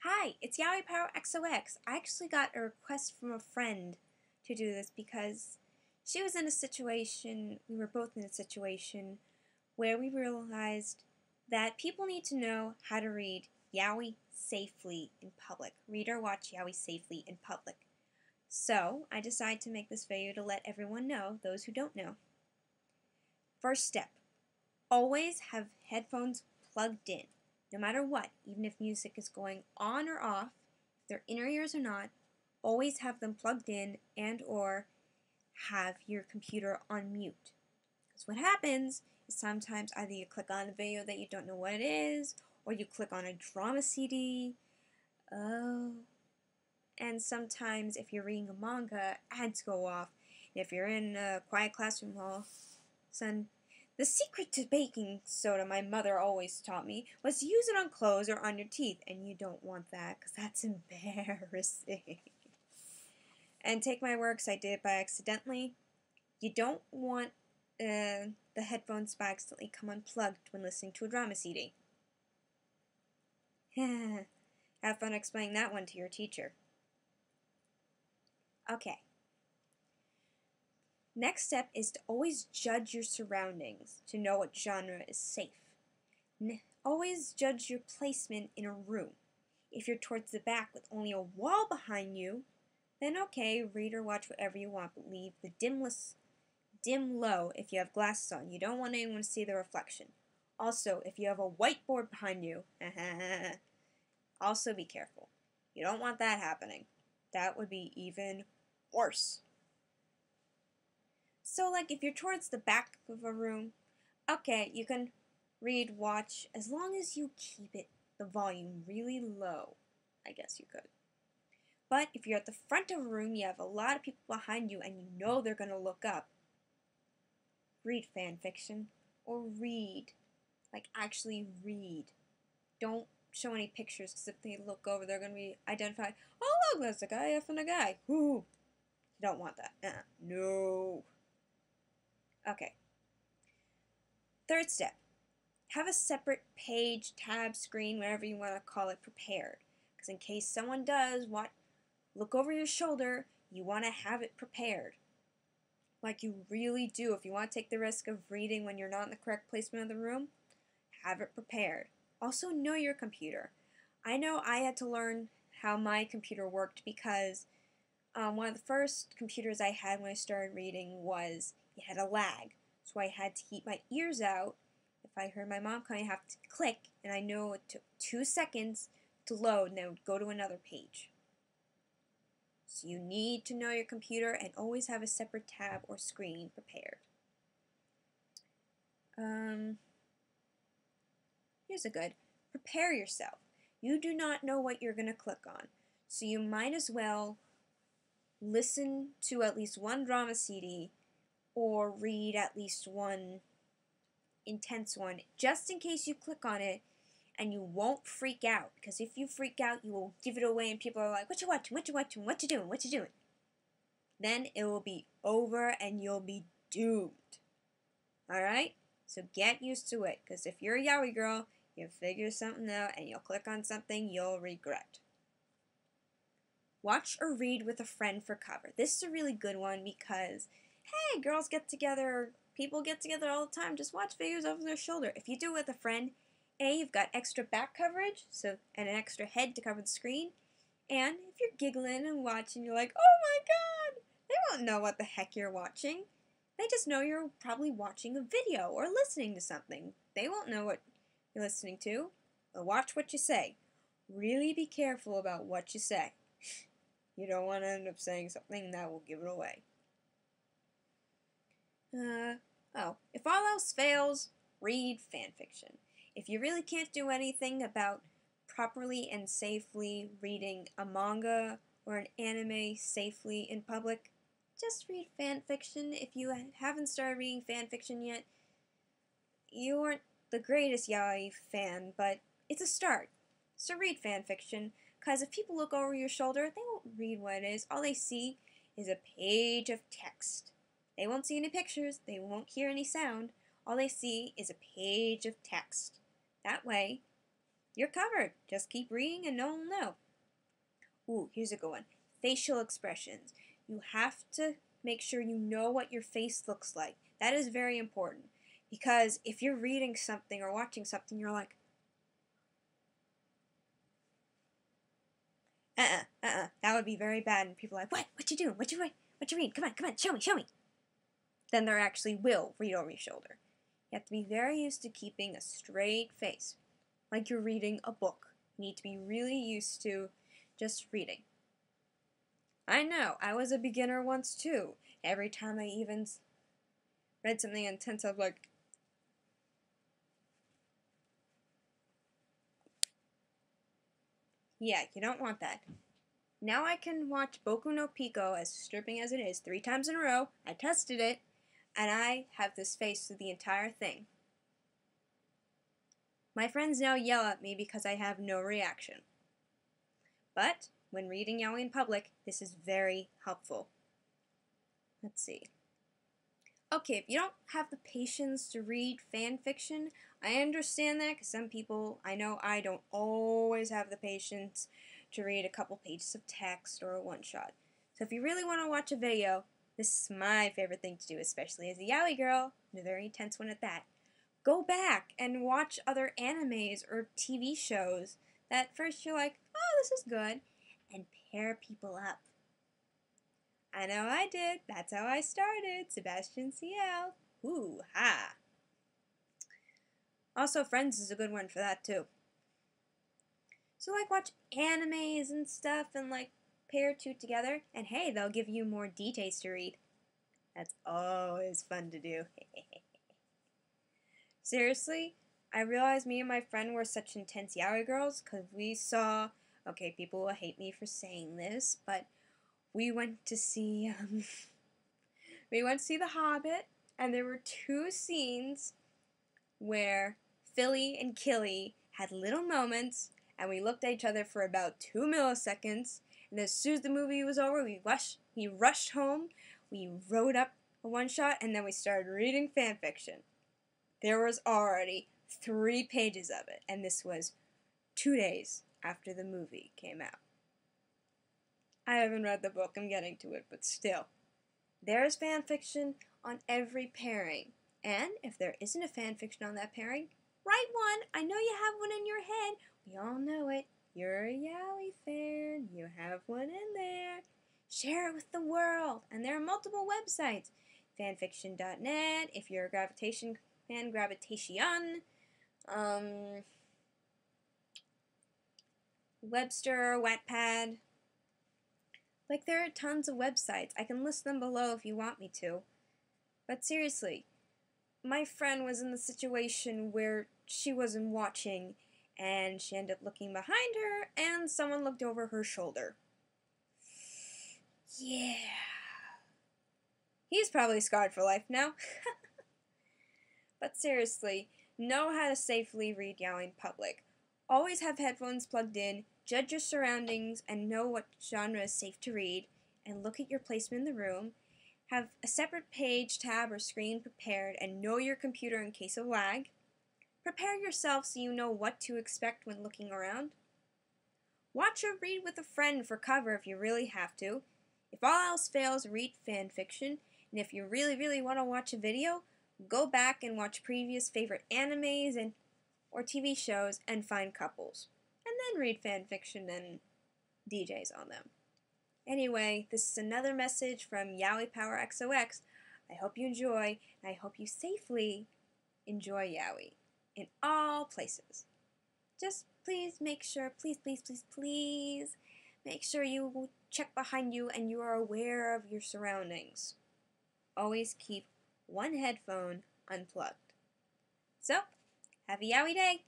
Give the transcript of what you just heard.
Hi, it's YaoiPowerxox. I actually got a request from a friend to do this because she was in a situation, we were both in a situation, where we realized that people need to know how to read yaoi safely in public. Read or watch yaoi safely in public. So, I decided to make this video to let everyone know, those who don't know. First step, always have headphones plugged in. No matter what, even if music is going on or off, if they're in your ears or not, always have them plugged in and or have your computer on mute. Because what happens is sometimes either you click on a video that you don't know what it is, or you click on a drama CD. And sometimes if you're reading a manga, ads go off. And if you're in a quiet classroom, all son, the secret to baking soda, my mother always taught me, was to use it on clothes or on your teeth, and you don't want that because that's embarrassing. And take my word, 'cause I did it by accidentally. You don't want the headphones to accidentally come unplugged when listening to a drama CD. Have fun explaining that one to your teacher. Okay. Next step is to always judge your surroundings to know what genre is safe. Always judge your placement in a room. If you're towards the back with only a wall behind you, then okay, read or watch whatever you want, but leave the dim low if you have glasses on. You don't want anyone to see the reflection. Also, if you have a whiteboard behind you, also be careful. You don't want that happening. That would be even worse. So, like, if you're towards the back of a room, okay, you can read, watch, as long as you keep the volume really low. I guess you could. But if you're at the front of a room, you have a lot of people behind you, and you know they're going to look up, read fan fiction, or read. Like, actually read. Don't show any pictures, because if they look over, they're going to be identified. Oh, look, that's a guy effing a guy. Ooh. You don't want that. No. Okay. Third step. Have a separate page, tab, screen, whatever you want to call it, prepared. Because in case someone does look over your shoulder, you want to have it prepared. Like you really do. If you want to take the risk of reading when you're not in the correct placement of the room, have it prepared. Also, know your computer. I know I had to learn how my computer worked because one of the first computers I had when I started reading it had a lag. So I had to keep my ears out. If I heard my mom coming, I have to click, and I know it took 2 seconds to load, and then it would go to another page. So you need to know your computer and always have a separate tab or screen prepared. Here's a good. Prepare yourself. You do not know what you're going to click on, so you might as well listen to at least one drama CD or read at least one intense one, just in case you click on it and you won't freak out. Because if you freak out, you will give it away and people are like, what you watching, what you watching, what you doing, what you doing? Then it will be over and you'll be doomed. Alright? So get used to it, because if you're a yaoi girl, you'll figure something out and you'll click on something you'll regret. Watch or read with a friend for cover. This is a really good one because, hey, girls get together, people get together all the time, just watch videos over their shoulder. If you do it with a friend, A, you've got extra back coverage, and an extra head to cover the screen, and if you're giggling and watching, you're like, oh my god, they won't know what the heck you're watching. They just know you're probably watching a video or listening to something. They won't know what you're listening to. But watch what you say. Really be careful about what you say. You don't want to end up saying something that will give it away. If all else fails, read fanfiction. If you really can't do anything about properly and safely reading a manga or an anime safely in public, just read fanfiction. If you haven't started reading fanfiction yet, you aren't the greatest yaoi fan, but it's a start. So read fanfiction, because if people look over your shoulder, they won't read what it is. All they see is a page of text. They won't see any pictures. They won't hear any sound. All they see is a page of text. That way, you're covered. Just keep reading and no one will know. Ooh, here's a good one. Facial expressions. You have to make sure you know what your face looks like. That is very important. Because if you're reading something or watching something, you're like, that would be very bad. And people are like, what? What you doing? What you read? Come on, show me. Then they actually will read over your shoulder. You have to be very used to keeping a straight face, like you're reading a book. You need to be really used to just reading. I know, I was a beginner once too. Every time I even read something intense, I was like, yeah, you don't want that. Now I can watch Boku no Pico, as stripping as it is, 3 times in a row. I tested it, and I have this face through the entire thing. My friends now yell at me because I have no reaction. But when reading yaoi in public, this is very helpful. Let's see. Okay, if you don't have the patience to read fan fiction, I understand that because some people, I know I don't always have the patience to read a couple pages of text or a one-shot. So if you really want to watch a video, this is my favorite thing to do, especially as a yaoi girl, and a very intense one at that. Go back and watch other animes or TV shows that first you're like, oh, this is good, and pair people up. I know I did. That's how I started. Sebastian CL. Ooh, ha. Also, Friends is a good one for that, too. So, like, watch animes and stuff and, like, pair 2 together. And, hey, they'll give you more details to read. That's always fun to do. Seriously, I realized me and my friend were such intense yaoi girls because we saw... Okay, people will hate me for saying this, but... We went to see The Hobbit, and there were 2 scenes where Philly and Killy had little moments, and we looked at each other for about 2 milliseconds, and as soon as the movie was over, we rushed home, we wrote up a one-shot, and then we started reading fanfiction. There was already 3 pages of it, and this was 2 days after the movie came out. I haven't read the book, I'm getting to it, but still. There's fanfiction on every pairing. And if there isn't a fanfiction on that pairing, write one. I know you have one in your head. We all know it. You're a yaoi fan. You have one in there. Share it with the world. And there are multiple websites. Fanfiction.net. If you're a Gravitation fan, Gravitation. Webster, Wattpad. Like, there are tons of websites. I can list them below if you want me to. But seriously, my friend was in the situation where she wasn't watching, and she ended up looking behind her, and someone looked over her shoulder. Yeah. He's probably scarred for life now. But seriously, know how to safely read yaoi in public. Always have headphones plugged in, judge your surroundings, and know what genre is safe to read, and look at your placement in the room. Have a separate page, tab, or screen prepared, and know your computer in case of lag. Prepare yourself so you know what to expect when looking around. Watch or read with a friend for cover if you really have to. If all else fails, read fan fiction, and if you really want to watch a video, go back and watch previous favorite animes or TV shows and find couples. And then read fanfiction and DJs on them. Anyway, this is another message from YaoiPowerxox. I hope you enjoy, and I hope you safely enjoy yaoi in all places. Just please make sure, please make sure you check behind you and you are aware of your surroundings. Always keep one headphone unplugged. So, have a yaoi day!